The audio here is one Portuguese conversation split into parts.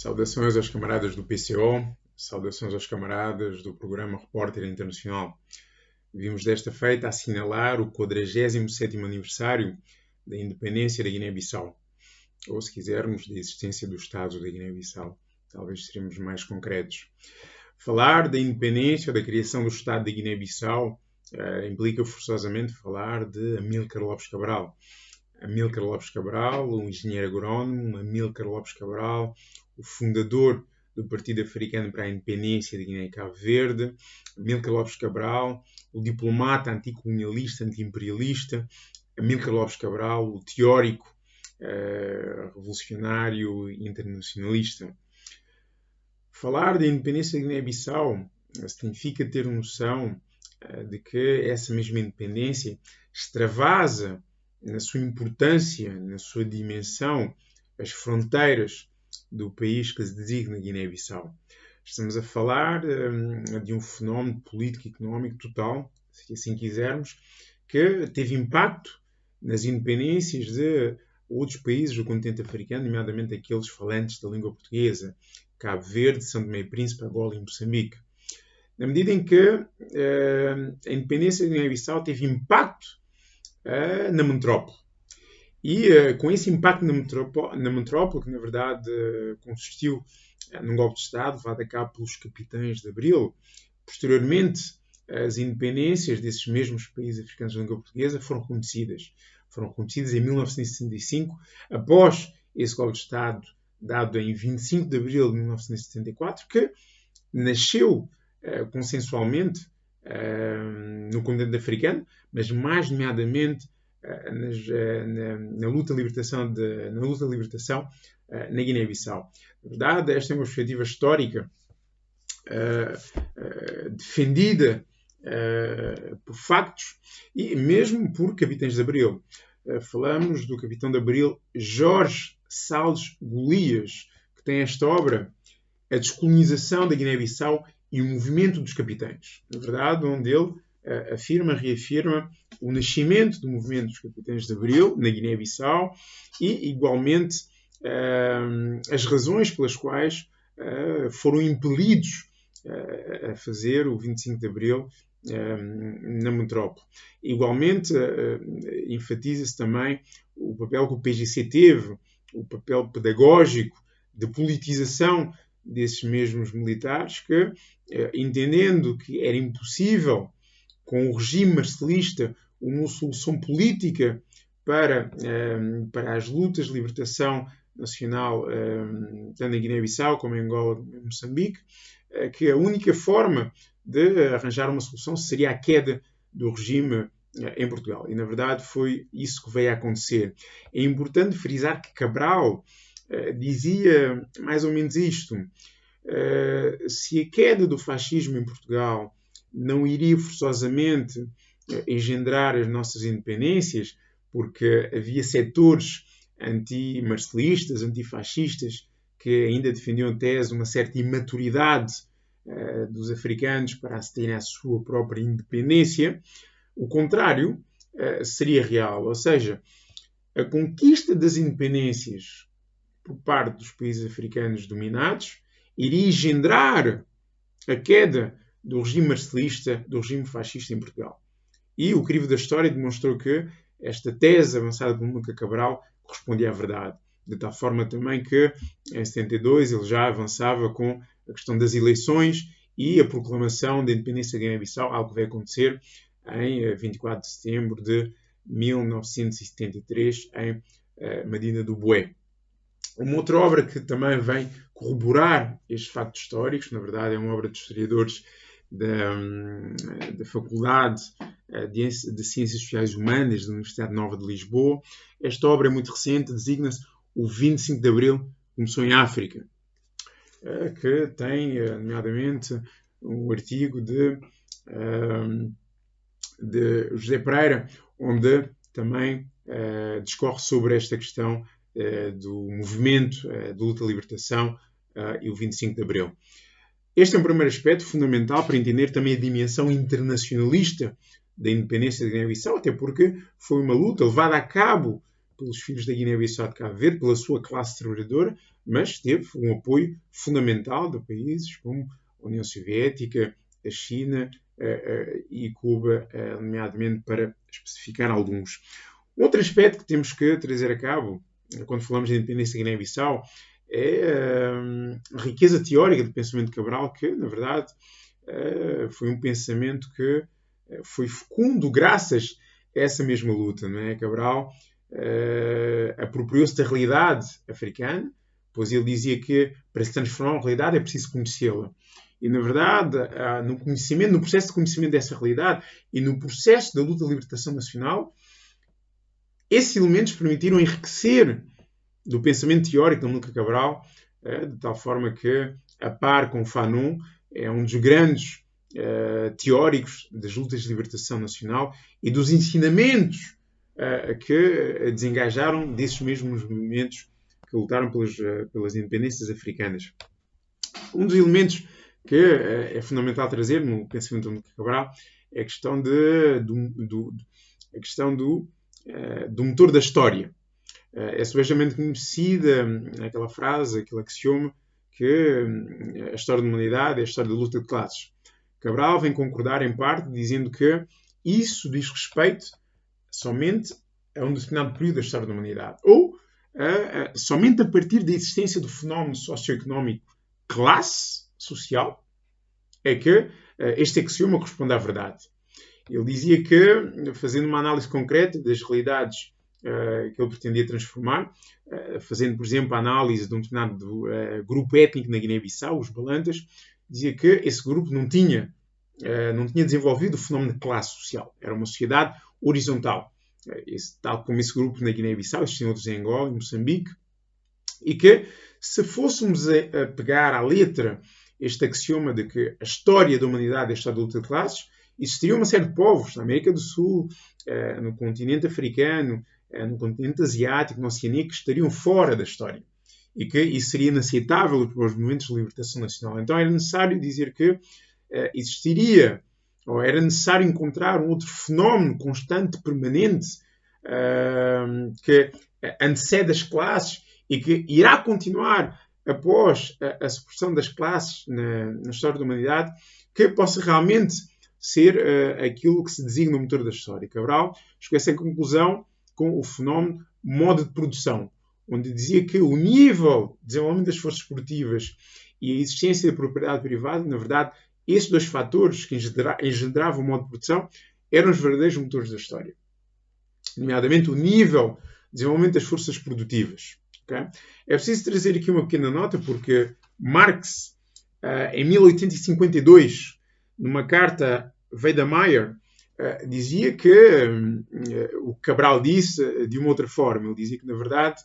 Saudações aos camaradas do PCO, saudações aos camaradas do programa Repórter Internacional. Vimos desta feita assinalar o 47º aniversário da independência da Guiné-Bissau, ou se quisermos, da existência do Estado da Guiné-Bissau. Talvez seremos mais concretos. Falar da independência ou da criação do Estado da Guiné-Bissau implica forçosamente falar de Amílcar Lopes Cabral. Amílcar Lopes Cabral, um engenheiro agrónomo, Amílcar Lopes Cabral, o fundador do Partido Africano para a Independência de Guiné e Cabo Verde, Amílcar Lopes Cabral, o diplomata anticolonialista, antiimperialista, Amílcar Lopes Cabral, o teórico revolucionário internacionalista. Falar da independência da Guiné-Bissau significa ter noção de que essa mesma independência extravasa na sua importância, na sua dimensão, as fronteiras do país que se designa Guiné-Bissau. Estamos a falar de um fenómeno político e económico total, se assim quisermos, que teve impacto nas independências de outros países do continente africano, nomeadamente aqueles falantes da língua portuguesa, Cabo Verde, São Tomé e Príncipe, Angola e Moçambique. Na medida em que a independência de Guiné-Bissau teve impacto na metrópole. E com esse impacto na metrópole, que na verdade consistiu num golpe de Estado levado a cabo pelos capitães de Abril, posteriormente as independências desses mesmos países africanos de língua portuguesa foram reconhecidas. Foram reconhecidas em 1965, após esse golpe de Estado dado em 25 de Abril de 1974, que nasceu consensualmente no continente africano, mas mais nomeadamente na luta de libertação na Guiné-Bissau. Na verdade, esta é uma perspectiva histórica defendida por factos e mesmo por capitães de Abril. Falamos do capitão de Abril Jorge Salles Golias, que tem esta obra, A Descolonização da Guiné-Bissau e o Movimento dos Capitães. Na verdade, onde ele reafirma o nascimento do movimento dos Capitães de Abril na Guiné-Bissau e, igualmente, as razões pelas quais foram impelidos a fazer o 25 de Abril na metrópole. Igualmente, enfatiza-se também o papel que o PGC teve, o papel pedagógico de politização desses mesmos militares que, entendendo que era impossível, com o regime marcelista, uma solução política para as lutas de libertação nacional, tanto em Guiné-Bissau como em Angola e Moçambique, que a única forma de arranjar uma solução seria a queda do regime em Portugal. E, na verdade, foi isso que veio a acontecer. É importante frisar que Cabral dizia mais ou menos isto. Se a queda do fascismo em Portugal não iria forçosamente engendrar as nossas independências, porque havia setores anti-marcelistas, antifascistas, que ainda defendiam a tese uma certa imaturidade dos africanos para acederem à sua própria independência, o contrário seria real. Ou seja, a conquista das independências por parte dos países africanos dominados iria engendrar a queda do regime marcelista, do regime fascista em Portugal. E o crivo da história demonstrou que esta tese avançada por Amílcar Cabral correspondia à verdade. De tal forma também que, em 72, ele já avançava com a questão das eleições e a proclamação da independência da Guiné-Bissau, algo que vai acontecer em 24 de setembro de 1973, em Medina do Bué. Uma outra obra que também vem corroborar estes factos históricos, na verdade é uma obra de historiadores da Faculdade de Ciências Sociais Humanas da Universidade Nova de Lisboa. Esta obra é muito recente, designa-se O 25 de Abril Começou em África, que tem, nomeadamente, um artigo de José Pereira, onde também discorre sobre esta questão do movimento de luta e libertação e o 25 de Abril. Este é um primeiro aspecto fundamental para entender também a dimensão internacionalista da independência da Guiné-Bissau, até porque foi uma luta levada a cabo pelos filhos da Guiné-Bissau de Cabo Verde, pela sua classe trabalhadora, mas teve um apoio fundamental de países como a União Soviética, a China e Cuba, nomeadamente para especificar alguns. Outro aspecto que temos que trazer a cabo, quando falamos de independência da Guiné-Bissau, é a riqueza teórica do pensamento de Cabral, que, na verdade, foi um pensamento que foi fecundo graças a essa mesma luta. Não é? Cabral apropriou-se da realidade africana, pois ele dizia que para se transformar uma realidade é preciso conhecê-la. E, na verdade, no processo de conhecimento dessa realidade e no processo da luta de libertação nacional, esses elementos permitiram enriquecer do pensamento teórico de Amílcar Cabral, de tal forma que, a par com Fanon, é um dos grandes teóricos das lutas de libertação nacional e dos ensinamentos que desengajaram desses mesmos movimentos que lutaram pelas independências africanas. Um dos elementos que é fundamental trazer no pensamento de Amílcar Cabral é a questão do motor da história. É subejamente conhecida aquela frase, aquele axioma, que a história da humanidade é a história da luta de classes. Cabral vem concordar em parte, dizendo que isso diz respeito somente a um determinado período da história da humanidade. Ou somente a partir da existência do fenómeno socioeconómico classe social é que este axioma corresponde à verdade. Ele dizia que, fazendo uma análise concreta das realidades que ele pretendia transformar, fazendo, por exemplo, a análise de um determinado grupo étnico na Guiné-Bissau, os Balantas, dizia que esse grupo não tinha desenvolvido o fenómeno de classe social. Era uma sociedade horizontal. Tal como esse grupo na Guiné-Bissau, existiam outros em Angola, em Moçambique, e que, se fôssemos a pegar à letra este axioma de que a história da humanidade é a história da luta de classes, existiriam uma série de povos na América do Sul, no continente africano, no continente asiático, na Oceania, que estariam fora da história. E que isso seria inaceitável para os movimentos de libertação nacional. Então era necessário dizer que existiria, ou era necessário encontrar um outro fenómeno constante, permanente, que antecede as classes e que irá continuar após a supressão das classes na história da humanidade, que possa realmente ser aquilo que se designa o motor da história. Cabral chegou a essa conclusão com o fenómeno modo de produção, onde dizia que o nível de desenvolvimento das forças produtivas e a existência da propriedade privada, na verdade, esses dois fatores que engendravam o modo de produção eram os verdadeiros motores da história. Nomeadamente o nível de desenvolvimento das forças produtivas. Okay? É preciso trazer aqui uma pequena nota, porque Marx, em 1852, numa carta Wedemeyer, dizia que o que Cabral disse de uma outra forma. Ele dizia que, na verdade,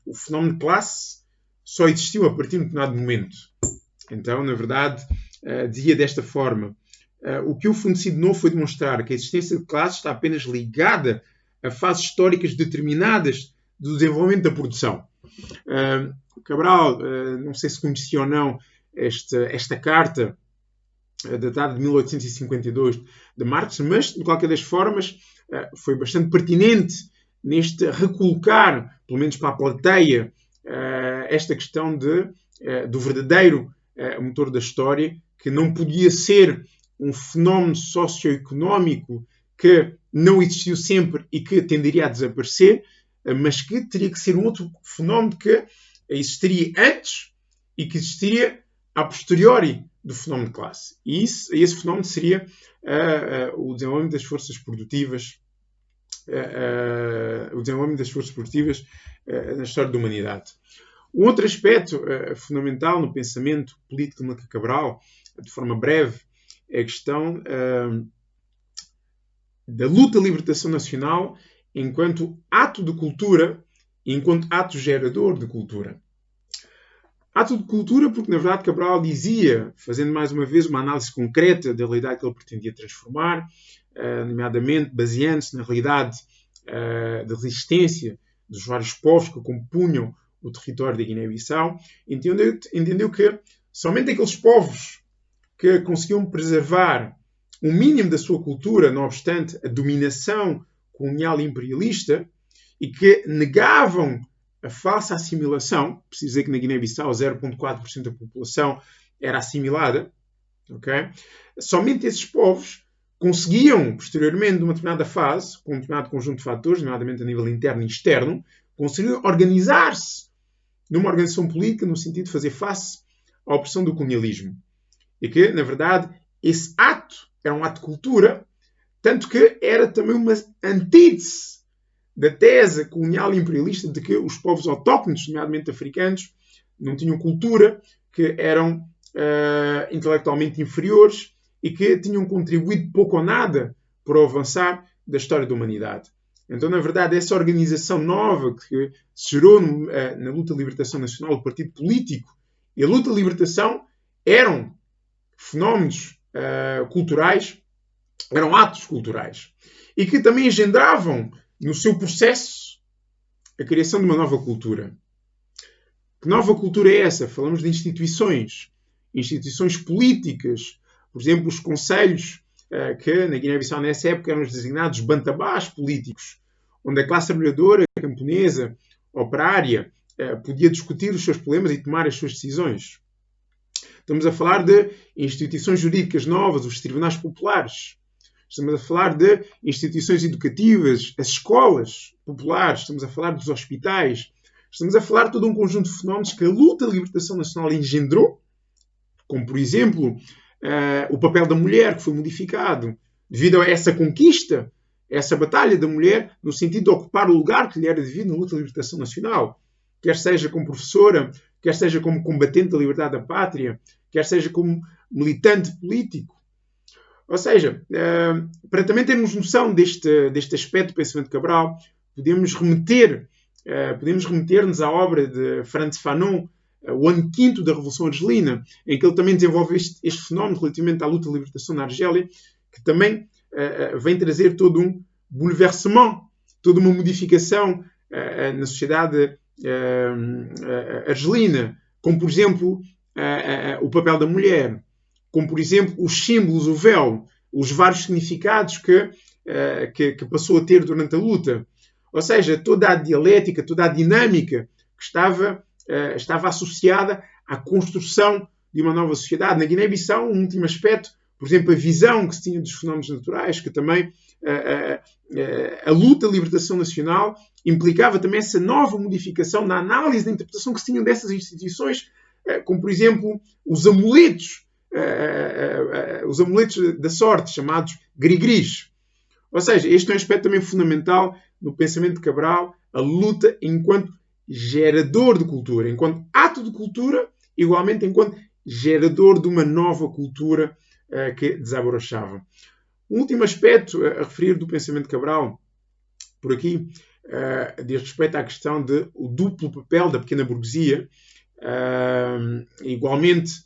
o fenómeno de classe só existiu a partir de um determinado momento. Então, na verdade, dizia desta forma: o que o Fundecido Novo foi demonstrar que a existência de classes está apenas ligada a fases históricas determinadas do desenvolvimento da produção. Cabral, não sei se conhecia ou não esta carta, datada de 1852 de Marx, mas, de qualquer das formas, foi bastante pertinente neste recolocar, pelo menos para a plateia, esta questão do verdadeiro motor da história, que não podia ser um fenómeno socioeconómico que não existiu sempre e que tenderia a desaparecer, mas que teria que ser um outro fenómeno que existiria antes e que existiria a posteriori do fenómeno de classe. E esse fenómeno seria o desenvolvimento das forças produtivas, na história da humanidade. Um outro aspecto fundamental no pensamento político de Amílcar Cabral, de forma breve, é a questão da luta de libertação nacional enquanto ato de cultura e enquanto ato gerador de cultura. Ato de cultura porque, na verdade, Cabral dizia, fazendo mais uma vez uma análise concreta da realidade que ele pretendia transformar, nomeadamente baseando-se na realidade da resistência dos vários povos que compunham o território da Guiné-Bissau, entendeu que somente aqueles povos que conseguiam preservar um mínimo da sua cultura, não obstante a dominação colonial e imperialista, e que negavam a falsa assimilação. Preciso dizer que na Guiné-Bissau 0,4% da população era assimilada. Okay? Somente esses povos conseguiam, posteriormente, numa determinada fase, com um determinado conjunto de fatores, nomeadamente a nível interno e externo, conseguiam organizar-se numa organização política no sentido de fazer face à opressão do colonialismo. E que, na verdade, esse ato era um ato de cultura, tanto que era também uma antítese da tese colonial e imperialista de que os povos autóctones, nomeadamente africanos, não tinham cultura, que eram intelectualmente inferiores e que tinham contribuído pouco ou nada para o avançar da história da humanidade. Então, na verdade, essa organização nova que se gerou na luta de libertação nacional, o partido político e a luta de libertação eram fenómenos culturais, eram atos culturais e que também engendravam no seu processo a criação de uma nova cultura. Que nova cultura é essa? Falamos de instituições políticas, por exemplo, os conselhos que na Guiné-Bissau nessa época eram os designados bantabás políticos, onde a classe trabalhadora, camponesa, operária, podia discutir os seus problemas e tomar as suas decisões. Estamos a falar de instituições jurídicas novas, os tribunais populares. Estamos a falar de instituições educativas, as escolas populares. Estamos a falar dos hospitais. Estamos a falar de todo um conjunto de fenómenos que a luta de libertação nacional engendrou, como, por exemplo, o papel da mulher, que foi modificado devido a essa conquista, essa batalha da mulher, no sentido de ocupar o lugar que lhe era devido na luta de libertação nacional. Quer seja como professora, quer seja como combatente da liberdade da pátria, quer seja como militante político. Ou seja, para também termos noção deste aspecto do pensamento de Cabral, podemos remeter-nos à obra de Frantz Fanon, o ano V da Revolução Argelina, em que ele também desenvolve este fenómeno relativamente à luta de libertação na Argélia, que também vem trazer todo um bouleversement, toda uma modificação na sociedade argelina, como, por exemplo, o papel da mulher, como, por exemplo, os símbolos, o véu, os vários significados que passou a ter durante a luta. Ou seja, toda a dialética, toda a dinâmica que estava associada à construção de uma nova sociedade. Na Guiné-Bissau, um último aspecto, por exemplo, a visão que se tinha dos fenómenos naturais, que também a luta de libertação nacional implicava também essa nova modificação na análise da interpretação que se tinha dessas instituições, como, por exemplo, os amuletos da sorte, chamados grigris. Ou seja, este é um aspecto também fundamental no pensamento de Cabral, a luta enquanto gerador de cultura, enquanto ato de cultura, igualmente enquanto gerador de uma nova cultura que desabrochava. Um último aspecto a referir do pensamento de Cabral, por aqui, diz respeito à questão do duplo papel da pequena burguesia, igualmente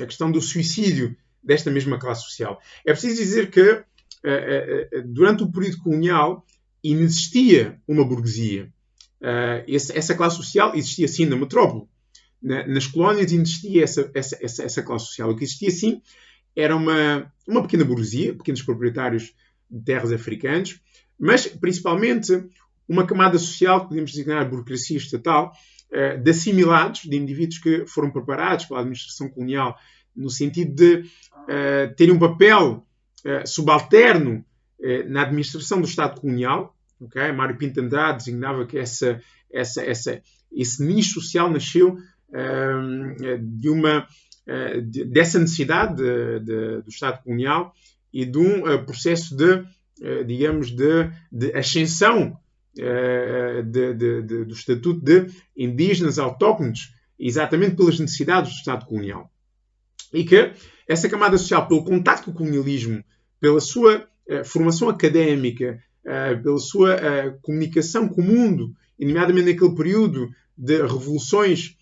a questão do suicídio desta mesma classe social. É preciso dizer que durante o período colonial inexistia uma burguesia. Essa classe social existia sim na metrópole. Nas colónias existia essa classe social. O que existia sim era uma pequena burguesia, pequenos proprietários de terras africanos, mas principalmente uma camada social que podemos designar burocracia estatal, de assimilados, de indivíduos que foram preparados pela administração colonial no sentido de terem um papel subalterno na administração do Estado colonial. Okay? Mário Pinto Andrade designava que esse nicho social nasceu dessa necessidade do Estado colonial e de um processo de ascensão do estatuto de indígenas autóctones, exatamente pelas necessidades do Estado colonial. E que essa camada social, pelo contacto com o colonialismo, pela sua formação académica, pela sua comunicação com o mundo, e nomeadamente naquele período de revoluções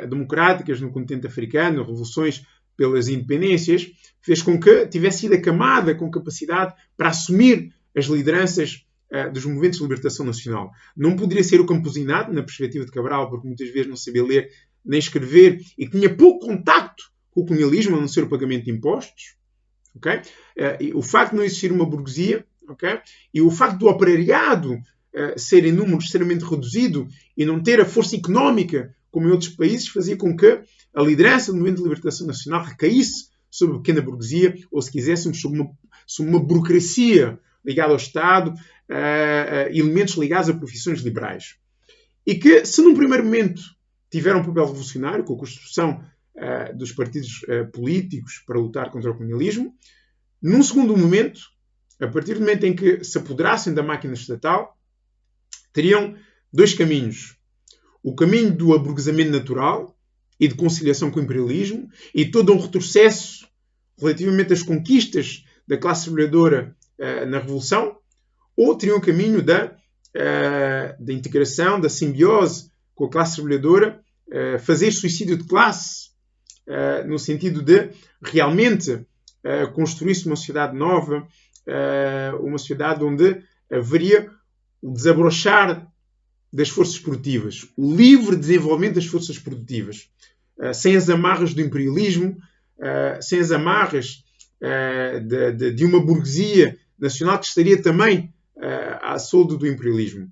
democráticas no continente africano, revoluções pelas independências, fez com que tivesse sido a camada com capacidade para assumir as lideranças dos movimentos de libertação nacional. Não poderia ser o camposinado, na perspectiva de Cabral, porque muitas vezes não sabia ler nem escrever e tinha pouco contacto com o colonialismo, a não ser o pagamento de impostos. Okay? E o facto de não existir uma burguesia, okay? E o facto do operariado ser em número extremamente reduzido e não ter a força económica, como em outros países, fazia com que a liderança do movimento de libertação nacional recaísse sobre a pequena burguesia, ou, se quiséssemos, sobre uma burocracia ligada ao Estado, elementos ligados a profissões liberais. E que, se num primeiro momento tiveram um papel revolucionário, com a construção dos partidos políticos para lutar contra o colonialismo, num segundo momento, a partir do momento em que se apoderassem da máquina estatal, teriam dois caminhos. O caminho do aburguesamento natural e de conciliação com o imperialismo e todo um retrocesso relativamente às conquistas da classe trabalhadora na Revolução, ou teriam o caminho da integração, da simbiose com a classe trabalhadora, fazer suicídio de classe, no sentido de realmente construir-se uma sociedade nova, uma sociedade onde haveria o desabrochar das forças produtivas, o livre desenvolvimento das forças produtivas, sem as amarras do imperialismo, sem as amarras de uma burguesia nacional que estaria também à soldo do imperialismo.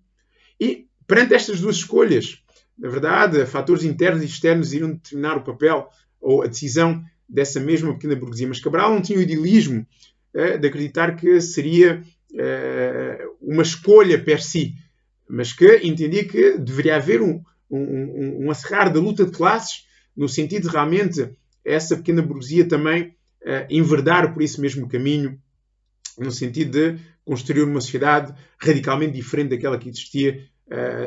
E perante estas duas escolhas, na verdade, fatores internos e externos iriam determinar o papel ou a decisão dessa mesma pequena burguesia. Mas Cabral não tinha o idealismo de acreditar que seria uma escolha per si, mas que entendia que deveria haver um acerrar da luta de classes, no sentido de realmente essa pequena burguesia também enverdar por esse mesmo caminho, no sentido de construir uma sociedade radicalmente diferente daquela que existia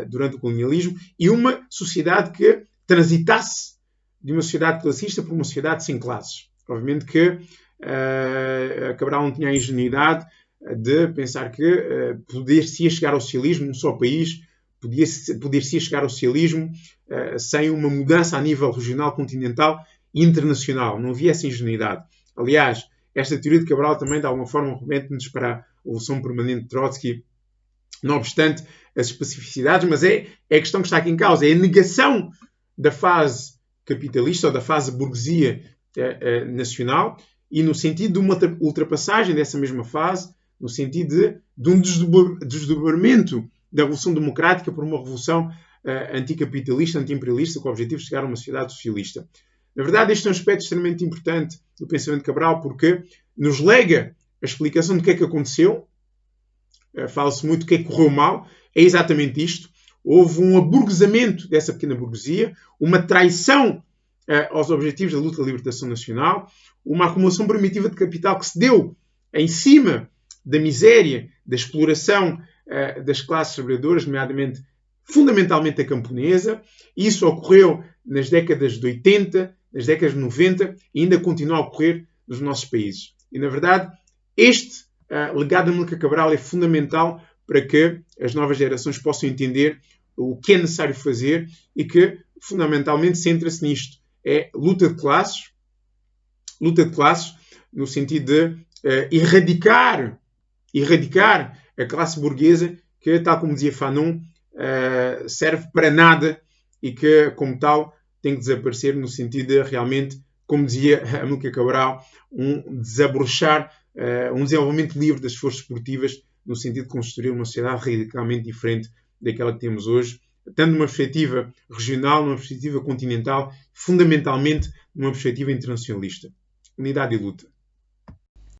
durante o colonialismo e uma sociedade que transitasse de uma sociedade classista para uma sociedade sem classes. Obviamente que Cabral não tinha a ingenuidade de pensar que poder-se chegar ao socialismo num só país, poder-se chegar ao socialismo sem uma mudança a nível regional, continental e internacional. Não havia essa ingenuidade. Aliás, esta teoria de Cabral também, de alguma forma, remete-nos para a evolução permanente de Trotsky, não obstante as especificidades, mas é a questão que está aqui em causa. É a negação da fase capitalista ou da fase burguesia nacional e no sentido de uma ultrapassagem dessa mesma fase, no sentido de um desdobramento da revolução democrática por uma revolução anticapitalista, anti-imperialista, com o objetivo de chegar a uma sociedade socialista. Na verdade, este é um aspecto extremamente importante do pensamento de Cabral, porque nos lega a explicação do que é que aconteceu. Fala-se muito do que é que correu mal. É exatamente isto. Houve um aburguesamento dessa pequena burguesia, uma traição aos objetivos da luta da libertação nacional, uma acumulação primitiva de capital que se deu em cima da miséria, da exploração das classes trabalhadoras, nomeadamente, fundamentalmente a camponesa. Isso ocorreu nas décadas de 80, nas décadas de 90 e ainda continua a ocorrer nos nossos países. E, na verdade, este legado de Amílcar Cabral é fundamental para que as novas gerações possam entender o que é necessário fazer e que, fundamentalmente, centra-se nisto. É luta de classes no sentido de erradicar a classe burguesa que, tal como dizia Fanon, serve para nada e que, como tal, tem que desaparecer no sentido de realmente, como dizia Amílcar Cabral, um desabrochar, um desenvolvimento livre das forças produtivas no sentido de construir uma sociedade radicalmente diferente daquela que temos hoje, tanto numa perspectiva regional, numa perspectiva continental, fundamentalmente numa perspectiva internacionalista. Unidade e luta.